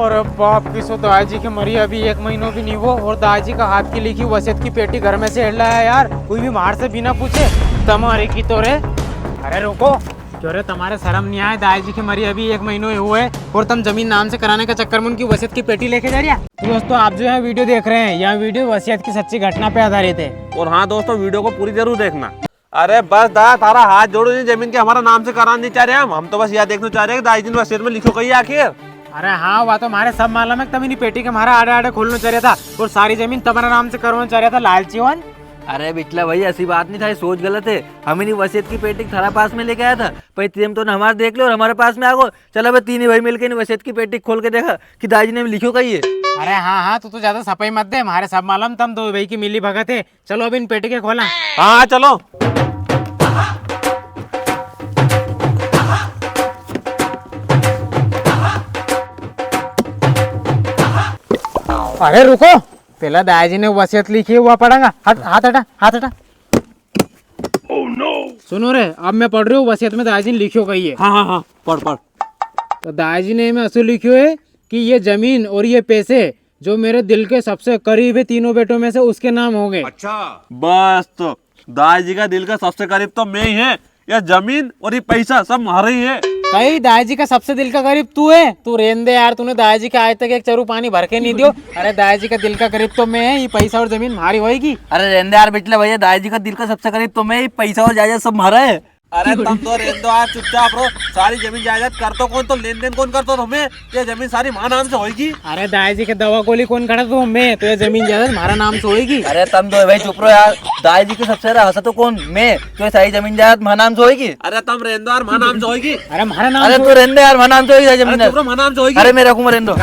और बाप की सो दादाजी के मरी अभी 1 महीनों भी नहीं हुआ और दादाजी का हाथ की लिखी वसीयत की पेटी घर में से हिल रहा है यार, कोई भी बाहर से बिना पूछे। तुम्हारी की तो रे, अरे रुको, क्यों रे तुम्हारे शर्म नहीं आए? दादाजी की मरी अभी 1 महीनों हुए और तुम जमीन नाम से कराने के चक्कर में उनकी वसीयत की पेटी लेके जा रही है। तो दोस्तों आप जो है वीडियो देख रहे हैं, यह वीडियो वसीयत की सच्ची घटना पे आधारित है। और हाँ दोस्तों, वीडियो को पूरी जरूर देखना। अरे बस दा तारा हाथ जोड़ो, जमीन के हमारा नाम से कराना नहीं चाह रहे हम तो बस यह देखना चाह रहे हैं कि दादाजी ने वसीयत में लिखो कही आखिर। अरे हाँ, वह तो हमारे सब मालूम है, तभी नहीं पेटी के हमारा आड़े आड़े खोलना चाह रहा था और सारी जमीन तुम्हारा नाम से करवाना चाह रहा था लालचीवन। अरे बिचला भाई ऐसी बात नहीं था, ये सोच गलत है। हमें नहीं वसीयत की पेटी थारा पास में लेके आया था, भाई तुम तो हमारे देख लो और हमारे पास में आ गो। चलो भाई तीन भाई मिलकर वसीयत की पेटी खोल के देखा कि दादाजी ने लिखो कही है। अरे हाँ, तू तो ज्यादा सफाई मत दे, हमारे सब मालूम तुम 2 भाई की मिली भगत है। चलो अब इन पेटी के खोला। हाँ चलो। अरे रुको, पहला दादाजी ने वसीयत लिखी हुआ पढ़ांगा। हाथ हटा। Oh no! सुनो रे, अब मैं पढ़ रही हूँ वसीयत में दादाजी ने लिखियो कही है। हाँ पढ़। तो दादाजी ने में असली लिखियो है कि ये जमीन और ये पैसे जो मेरे दिल के सबसे करीब है तीनों बेटों में से उसके नाम होंगे। अच्छा बस, तो दादाजी का दिल का सबसे करीब तो मैं ही है, यह जमीन और ये पैसा सब हमारा ही है। कहीं दादाजी का सबसे दिल का करीब तू है? तू रेन दे यार, तूने दादाजी का आज तक एक चरू पानी भर के नहीं दियो। अरे दादाजी का दिल का करीब तो मैं है, ये पैसा और जमीन हमारी होगी। अरे रहने यार बिचला भैया, दादाजी का दिल का सबसे करीब तो मैं, पैसा और जायदाद सब हमारा है। अरे तुम तो रहने दो यार, चुपचाप रहो। सारी जमीन जायदाद करतो कौन, तो लेन देन कौन करतो तुम्हें? ये जमीन सारी मां नाम से होगी। अरे दादाजी के दवा गोली कौन खड़ा तो मैं, तो ये जमीन जायदाद हमारा नाम से होगी। अरे तुम दो भाई चुप रहो यार, दादाजी के सबसे ज्यादा हंसा तो कौन? मैं, तो ये सारी जमीन जायदाद मां नाम से होगी। अरे तुम रहने दो यार, मां नाम से होगी। अरे हमारा नाम, अरे तू रहने यार, मां नाम से होगी जमीन। मां नाम से होगी। अरे मैं रखूंगा, रहने दो।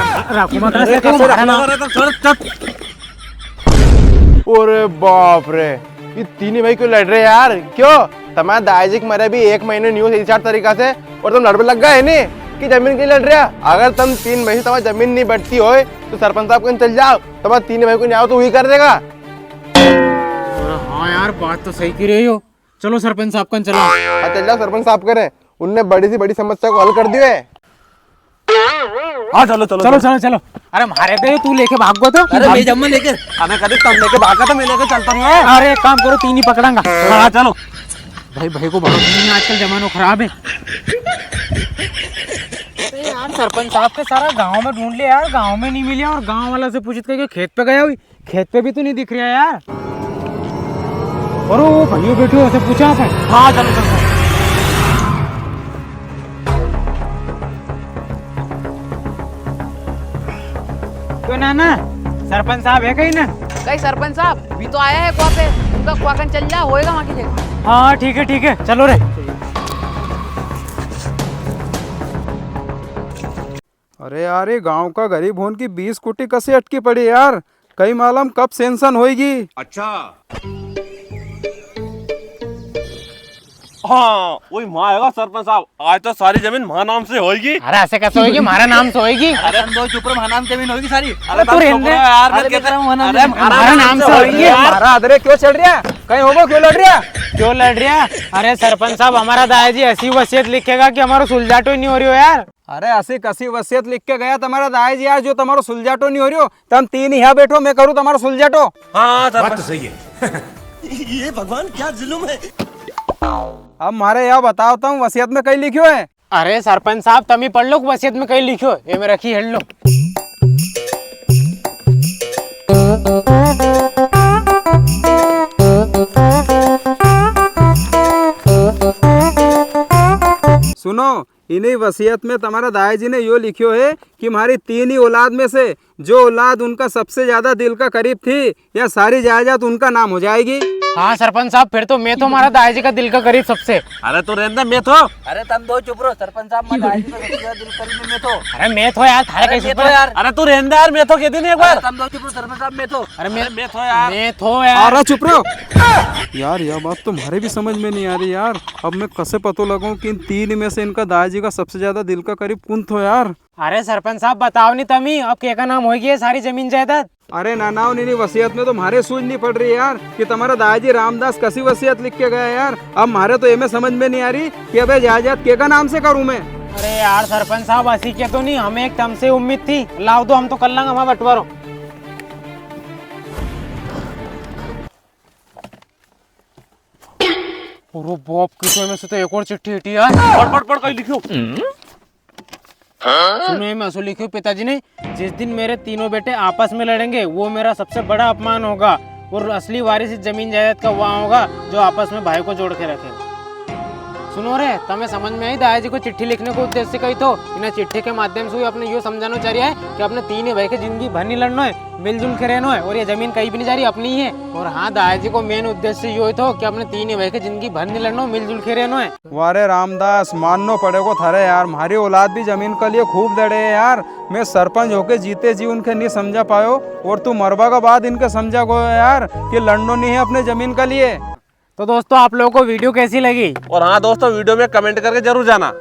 अरे बाप रे, ये तीनों भाई क्यों लड़ रहे यार? क्यों? तुम्हारे दादाजी के मरे भी 1 महीने न्यूज इस तरीका से और तुम लड़ लग गए नहीं कि जमीन के लिए लड़ रहे? अगर तुम 3 भाई से तुम्हारी जमीन नहीं बढ़ती हो तो सरपंच साहब को चल जाओ, तुम्हारे 3 भाई को नहीं आओ तो वही कर देगा। हाँ यार, बात तो सही की रही हो। चलो सरपंच साहब का चलो। हाँ चल जाओ, सरपंच साहब करें, उनने बड़ी से बड़ी समस्या को हल कर दिया है। हाँ चलो। अरे मारे दे, तू लेके भाग गो तो। अरे मैं जम्मा लेकर, हमें कभी तुम लेके भागा तो मैं लेके चलता नहीं है। अरे एक काम करो, 3 ही पकड़ांगा। हाँ चलो। भाई को भरोसा नहीं, आजकल जमाना खराब है। यार सरपंच साहब के सारा गांव में ढूंढ लिया यार, गांव में नहीं मिले और गांव वाला से पूछते कि खेत पे गया हुई, खेत पे भी तो नहीं दिख रहा यार। और वो भाइयों बेटियों से पूछा आपने? हाँ चलो। क्यों ना सरपंच साहब है कहीं ना? कहीं सरपंच साहब भी तो आया है वहाँ पे, उनका क्वाकन चल जा होएगा वहाँ की जगह। हाँ ठीक है, चलो रे। अरे यार, ये गांव का गरीब होने की 20 कुटी कसी अटकी पड़ी यार, कई मालूम कब सेंसन होएगी। अच्छा हाँ, वही माँ आएगा सरपंच साहब, आज तो सारी जमीन माँ नाम से होगी। अरे ऐसे कैसे होगी? हमारा नाम से होगी। अरे तुम दो चुप रहो, मां नाम से जमीन होगी सारी। अरे तो रहने दे यार, अरे मैं कह रहा हूं हमारा नाम से होगी। हमारा अदरे क्यों चल रहा? कहीं होगा क्यों लड़ रहा? क्यों लड़ रहा? अरे सरपंच साहब, हमारा दादाजी ऐसी वसीयत लिखेगा कि हमारा सुलझाटो ही नहीं हो रही हो यार। अरे ऐसी कसी वसीयत लिख के गया तुम्हारा दादाजी यार, जो तुम्हारा सुलझाटो नहीं हो रही हो। तुम 3 यहाँ बैठो, मैं करूँ तुम्हारा सुलझाटो। हाँ बात तो सही है। ये भगवान क्या जुल्म है। अब मारे यहाँ बताओ तुम वसीयत में कहीं लिखियो है? अरे सरपंच साहब, तुम ही पढ़ लो, वसीयत में कहीं लिखो, ये में रखी हेड लो। सुनो, इन्हीं वसीयत में तुम्हारा दादाजी ने यो लिखियो है कि हमारी 3 ही औलाद में से जो औलाद उनका सबसे ज्यादा दिल का करीब थी, या सारी जायदाद उनका नाम हो जाएगी। हाँ सरपंच साहब, फिर तो मैं तो हमारा दादाजी का दिल का करीब सबसे। अरे तो रहने मैं तो। अरे तुम दो चुप रहो, सरपंच साहब मैं दादाजी का सबसे ज्यादा दिल करीब में तो। अरे मैं तो यार, थारे कैसे तो यार। अरे तू रहने यार, मैं तो कहती नहीं एक बार। तुम दो चुप रहो सरपंच साहब, मैं तो। अरे मैं तो यार। मैं तो यार। अरे चुप रहो यार, यह बात तुम्हारे भी समझ में नहीं आ रही यार। अब मैं कैसे पता लगाऊं कि इन 3 में से इनका दादाजी का सबसे ज्यादा दिल का करीब कौन थो यार? अरे सरपंच साहब बताओ नहीं तमी, अब क्या का नाम होगी सारी जमीन जायदाद? अरे नानाओ नीनी वसीयत में तो हमारे सूझ नहीं पड़ रही यार कि तुम्हारा दादाजी रामदास कसी वसीयत लिख के गया यार। अब हमारे तो ये में समझ में नहीं आ रही कि अबे जायदाद के का नाम से करूं मैं। अरे यार सरपंच साहब ऐसी के तो नहीं, हमें एक तम से उम्मीद थी। लाओ दो, हम तो कर लेंगे हमारा बंटवारो। पूरा बॉप किसमें में से तो एक और चिट्ठी हटी यार। पढ़ पढ़ कहीं लिखो। सुनो मैं असो लिखी पिताजी ने, जिस दिन मेरे तीनों बेटे आपस में लड़ेंगे वो मेरा सबसे बड़ा अपमान होगा और असली वारिस इस जमीन जायदाद का वहाँ होगा जो आपस में भाई को जोड़ के रखे। सुनो रे, तमें समझ में आई दादाजी को चिट्ठी लिखने को उद्देश्य कही तो इन चिट्ठी के माध्यम से अपने यो समझाना चाह रहा है कि अपने तीन ही भाई की जिंदगी भर नहीं लड़ना है, मिलजुल के रहना है और ये जमीन कहीं भी नहीं जा रही, अपनी ही है। और हाँ, दादाजी को मेन उद्देश्य यो तो कि अपने तीन ही भाई की जिंदगी भर नहीं लड़ना, मिलजुल के रहना है। वारे रामदास, माननो पड़ेगो थारे यार, हमारी औलाद भी जमीन के लिए खूब लड़े है यार। मैं सरपंच होके जीते जी उनके नहीं समझा पायो और तू मरवा के बाद इनके समझा गो यार कि लड़नो नहीं है अपने जमीन के लिए। तो दोस्तों आप लोगों को वीडियो कैसी लगी? और हाँ दोस्तों, वीडियो में कमेंट करके जरूर जाना।